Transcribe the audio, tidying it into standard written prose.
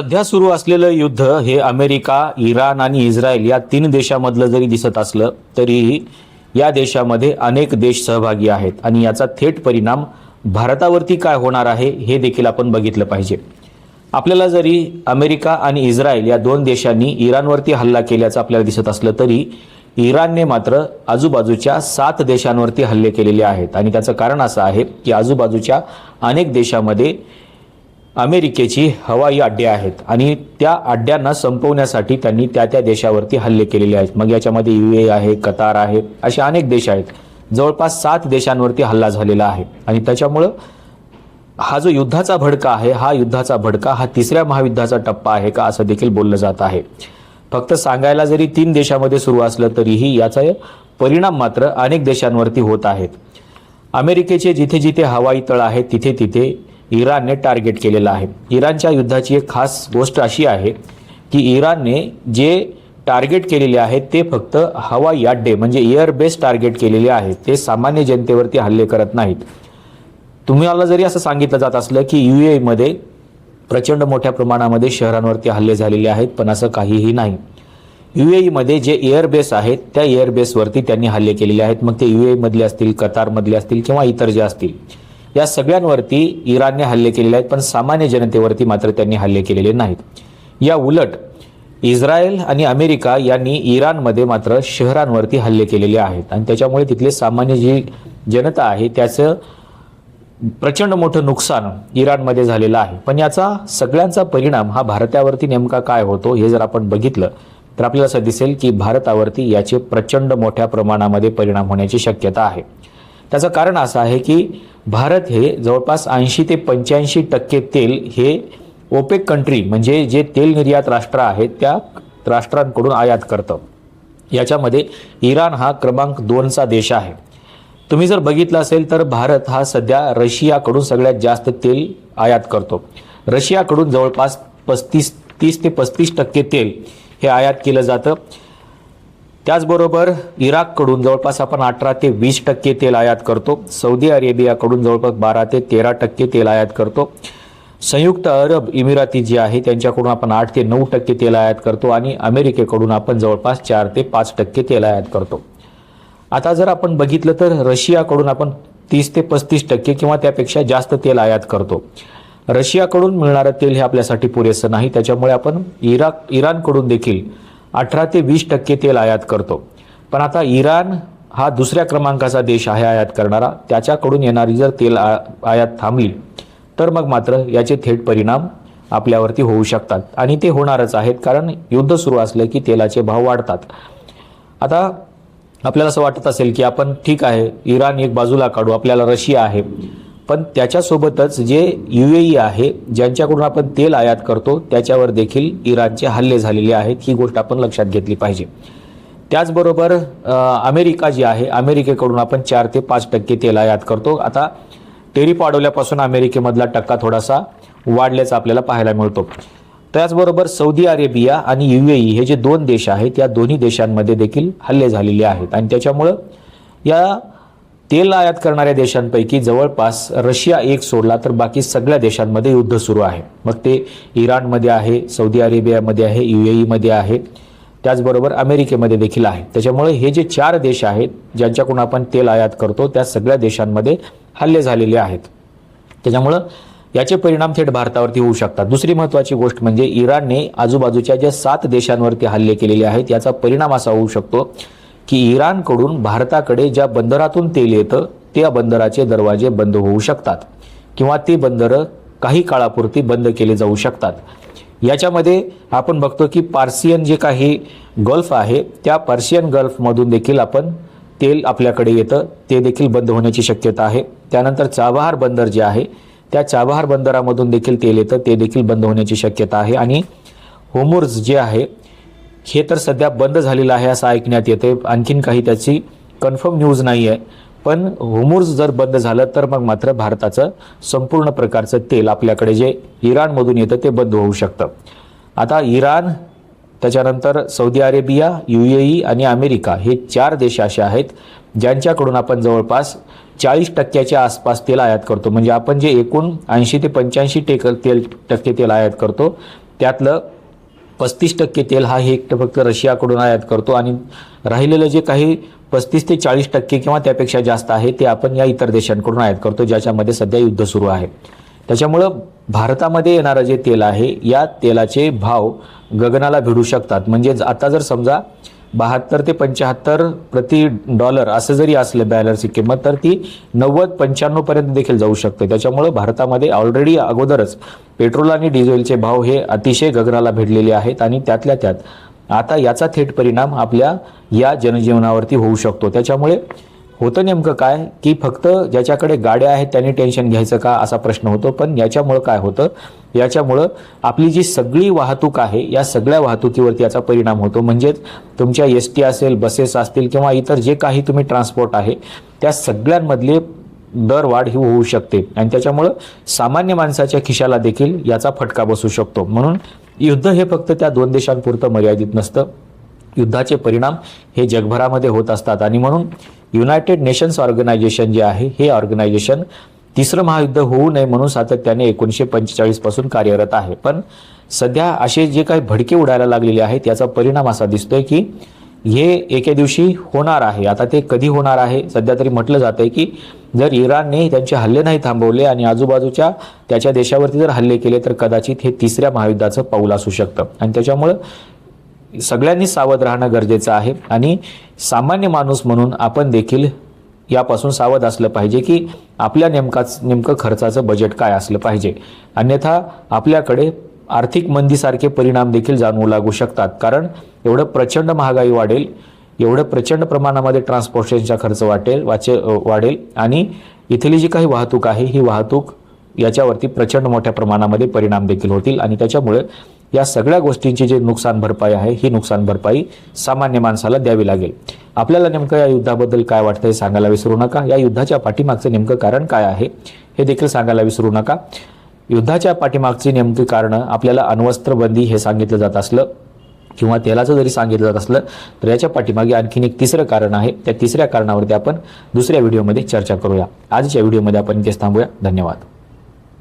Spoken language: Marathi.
सध्या सुरू असलेलं युद्ध हे अमेरिका, इराण आणि इस्रायल या तीन देशांमधलं जरी दिसत असलं तरीही या देशामध्ये अनेक देश सहभागी आहेत आणि याचा थेट परिणाम भारतावरती काय होणार आहे हे देखील आपण बघितलं पाहिजे। आपल्याला जरी अमेरिका आणि इस्रायल या दोन देशांनी इराणवरती हल्ला केल्याचं आपल्याला दिसत असलं तरी इराणने मात्र आजूबाजूच्या 7 देशांवरती हल्ले केलेले आहेत आणि त्याचं कारण असं आहे की आजूबाजूच्या अनेक देशांमध्ये अमेरिकेची हवाई अड्डे आहेत आणि त्या अड्ड्यांना संपवण्यासाठी त्यांनी त्या देशावरती हल्ले केलेले आहेत। मग याच्यामध्ये यूएई आहे, कतार आहे, असे अनेक देश आहेत। जवळपास 7 देशांवरती हल्ला झालेला आहे आणि त्याच्यामुळे हा जो युद्धाचा भडका आहे हा युद्धाचा भडका हा तिसऱ्या महायुद्धाचा टप्पा आहे का असं देखील बोललं जात आहे। फक्त सांगायला जरी 3 देशांमध्ये सुरू असलं तरीही याचा परिणाम मात्र अनेक देशांवरती होत आहेत। अमेरिकेचे जिथे जिथे हवाई तळ आहेत तिथे तिथे इराणने टार्गेट केलेला आहे। इराणच्या युद्धाची एक खास गोष्ट अशी आहे की इराणने जे टार्गेट केलेले आहेत ते फक्त हवाई अड्डे म्हणजे एअर बेस टार्गेट केलेले आहेत, ते सामान्य जनतेवरती हल्ले करत नाहीत। तुम्हाला जरी असं सांगितलं जात असलं की यूएई मध्ये प्रचंड मोठ्या प्रमाणामध्ये शहरांवरती हल्ले झालेले आहेत, पण असं काहीही नाही। यूएई मध्ये जे एअर बेस आहेत त्या एअर बेसवरती त्यांनी हल्ले केलेले आहेत, मग ते यूएई मधले असतील, कतार मधले असतील किंवा इतर जे असतील, या सगळ्यांवरती इराणने हल्ले केलेले आहेत, पण सामान्य जनतेवरती मात्र त्यांनी हल्ले केलेले नाहीत। या उलट इस्रायल आणि अमेरिका यांनी इराणमध्ये मात्र शहरांवरती हल्ले केलेले आहेत आणि त्याच्यामुळे तिथले सामान्य जी जनता आहे त्याचं प्रचंड मोठं नुकसान इराणमध्ये झालेलं आहे। पण याचा सगळ्यांचा परिणाम हा भारतावरती नेमका काय होतो हे जर आपण बघितलं तर आपल्याला असं दिसेल की भारतावरती याचे प्रचंड मोठ्या प्रमाणामध्ये परिणाम होण्याची शक्यता आहे। त्याचं कारण असं आहे की भारत हे जवळपास 80 ते 85% तेल हे ओपेक कंट्री म्हणजे जे तेल निर्यात राष्ट्र आहेत त्या राष्ट्रांकडून आयात करतं। याच्यामध्ये इराण हा क्रमांक 2चा देश आहे। तुम्ही जर बघितलं असेल तर भारत हा सध्या रशियाकडून सगळ्यात जास्त तेल आयात करतो। रशियाकडून जवळपास 30 ते 35% तेल हे आयात केलं जातं। त्याचबरोबर इराककडून जवळपास आपण 18 ते 20% तेल आयात करतो। सौदी अरेबियाकडून जवळपास 12 ते 13% तेल आयात करतो। संयुक्त अरब इमिराती जे आहे त्यांच्याकडून आपण 8 ते 9% तेल आयात करतो आणि अमेरिकेकडून आपण जवळपास 4 ते 5% तेल आयात करतो। आता जर आपण बघितलं तर रशियाकडून आपण 30 ते 35% किंवा त्यापेक्षा जास्त तेल आयात करतो। रशियाकडून मिळणारं तेल हे आपल्यासाठी पुरेसं नाही, त्याच्यामुळे आपण इराणकडून देखील 18 ते 20% तेल आयात करतो। पण आता इराण हा दुसऱ्या क्रमांकाचा देश आहे आयात करणारा, त्याच्याकडून येणारी जर तेल आयात थांबली तर मग मात्र याचे थेट परिणाम आपल्यावरती होऊ शकतात आणि ते होणारच आहेत, कारण युद्ध सुरू असलं की तेलाचे भाव वाढतात। आता आपल्याला असं वाटत असेल की आपण ठीक आहे इराण एक बाजूला काढू, आपल्याला रशिया आहे, पण त्याच्यासोबतच जे यूएई आहे ज्यांच्याकडून आपण तेल आयात करतो त्याच्यावर देखील इराणचे हल्ले झालेले आहेत, ही गोष्ट आपण लक्षात घेतली पाहिजे। त्याचबरोबर अमेरिका जी आहे अमेरिकेकडून आपण 4 ते 5% तेल आयात करतो। आता टेरिफ वाढवल्यापासून अमेरिकेमधला टक्का थोडासा वाढल्याचा आपल्याला पाहायला मिळतो। त्याचबरोबर सौदी अरेबिया आणि यूएई हे जे 2 देश आहेत या दोन्ही देशांमध्ये देखील हल्ले झालेले आहेत आणि त्याच्यामुळे या तेल आयात करणाऱ्या देशांपैकी जवळपास रशिया एक सोडला तर बाकी सगळ्या देशांमध्ये युद्ध सुरू आहे। मग ते इराणमध्ये आहे, सौदी अरेबियामध्ये आहे, यूएई मध्ये आहे, त्याचबरोबर अमेरिकेमध्ये देखील आहे। त्याच्यामुळे हे जे 4 देश आहेत ज्यांच्याकडून आपण तेल आयात करतो त्या सगळ्या देशांमध्ये हल्ले झालेले आहेत। त्याच्यामुळे याचे परिणाम थेट भारतावरती होऊ शकतात। दुसरी महत्त्वाची गोष्ट म्हणजे इराणने आजूबाजूच्या ज्या 7 देशांवरती हल्ले केलेले आहेत याचा परिणाम असा होऊ शकतो की इराणकडून भारताकडे ज्या बंदरातून तेल येतं त्या बंदराचे दरवाजे बंद होऊ शकतात किंवा ते बंदर काही काळापुरती बंद केले जाऊ शकतात। याच्यामध्ये आपण बघतो की पार्सियन जे काही गल्फ आहे त्या पार्सियन गल्फमधून देखील आपण तेल आपल्याकडे येतं, ते देखील बंद होण्याची शक्यता आहे। त्यानंतर चाबहार बंदर जे आहे त्या चाबहार बंदरामधून देखील तेल येतं, ते देखील बंद होण्याची शक्यता आहे। आणि होर्मुझ जे आहे हे तर सध्या बंद झालेलं आहे असं ऐकण्यात येते, आणखीन काही त्याची कन्फर्म न्यूज नाही आहे, पण होर्मुझ जर बंद झालं तर मग मात्र भारताचं संपूर्ण प्रकारचं तेल आपल्याकडे जे इराणमधून येतं ते बंद होऊ शकतं। आता इराण, त्याच्यानंतर सौदी अरेबिया, यूएई आणि अमेरिका हे 4 देश असे आहेत ज्यांच्याकडून आपण जवळपास 40% आसपास तेल आयात करतो। म्हणजे आपण जे एकूण 80 ते 85% तेल आयात करतो त्यातलं 35% तेल हा हे फक्त रशियाकडून आयात करतो आणि राहिलेलं जे काही 35 ते 40% किंवा त्यापेक्षा जास्त आहे ते आपण या इतर देशांकडून आयात करतो, ज्याच्यामध्ये सध्या युद्ध सुरू आहे. त्याच्यामुळं भारतामध्ये येणारं जे तेल आहे या तेलाचे भाव गगनाला भिडू शकतात. म्हणजे आता जर समजा 72 ते 75 प्रति डॉलर असं जरी असलं बॅरलची किंमत, तर ती 90-95 पर्यंत देखील जाऊ शकते. त्याच्यामुळं भारतामध्ये ऑलरेडी अगोदरच पेट्रोल आणि डिझेलचे भाव हे अतिशय गगनाला भिडलेले आहेत आणि त्यातल्या त्यात आता याचा थेट परिणाम आपल्या या जनजीवनावरती होऊ शकतो. त्याच्यामुळे होतं नेमकं काय की फक्त ज्याच्याकडे गाड्या आहेत त्यांनी टेन्शन घ्यायचं का असा प्रश्न होतो. पण याच्यामुळं काय होतं, याच्यामुळं आपली जी सगळी वाहतूक आहे या सगळ्या वाहतुकीवरती याचा परिणाम होतो. म्हणजेच तुमच्या ST असेल, बसेस असतील किंवा इतर जे काही तुम्ही ट्रान्सपोर्ट आहे त्या सगळ्यांमधले दरवाढ ही होऊ शकते आणि त्याच्यामुळं सामान्य माणसाच्या खिशाला देखील याचा फटका बसू शकतो. म्हणून युद्ध हे फक्त त्या 2 देशांपुरतं मर्यादित नसतं. युद्धाचे परिणाम हे जगभरामध्ये होत असतात आणि म्हणून युनायटेड नेशन्स ऑर्गनायझेशन जे आहे हे ऑर्गनायझेशन तिसरं महायुद्ध होऊ नये म्हणून सातत्याने 1945 पासून कार्यरत आहे. पण सध्या असे जे काही भडके उडायला लागलेले आहेत याचा परिणाम असा दिसतोय की हे एके दिवशी होणार आहे. आता ते कधी होणार आहे, सध्या तरी म्हटलं जात आहे की जर इराणने त्यांचे हल्ले नाही थांबवले आणि आजूबाजूच्या त्याच्या देशावरती जर हल्ले केले तर कदाचित हे तिसऱ्या महायुद्धाचं पाऊल असू शकतं. आणि त्याच्यामुळं सगळ्यांनी सावध राहणं गरजेचं आहे आणि सामान्य माणूस म्हणून आपण देखील यापासून सावध असलं पाहिजे की आपल्या नेमकं खर्चाचं बजेट काय असलं पाहिजे. अन्यथा आपल्याकडे आर्थिक मंदीसारखे परिणाम देखील जाणवू लागू शकतात. कारण एवढं प्रचंड महागाई वाढेल, एवढं प्रचंड प्रमाणामध्ये ट्रान्सपोर्टेशनचा खर्च वाढेल आणि इथली जी काही वाहतूक आहे ही वाहतूक याच्यावरती प्रचंड मोठ्या प्रमाणामध्ये परिणाम देखील होतील आणि त्याच्यामुळे या सगळ्या गोष्टींची जी नुकसान भरपाई आहे ही नुकसान भरपाई सामान्य माणसाला द्यावी लागेल. आपल्याला नेमकं या युद्धाबद्दल काय वाटतं हे सांगायला विसरू नका. या युद्धाच्या पाठीमागचं नेमकं कारण काय आहे हे देखील सांगायला विसरू नका. युद्धाच्या पाठीमागची नेमकी कारणं आपल्याला अण्वस्त्र बंदी हे सांगितलं जात असलं किंवा तेलाचं जरी सांगितलं जात असलं तर याच्या पाठीमागे आणखीन एक तिसरं कारण आहे. त्या तिसऱ्या कारणावरती आपण दुसऱ्या व्हिडिओमध्ये चर्चा करूया. आजच्या व्हिडिओमध्ये आपण इथेच थांबूया. धन्यवाद.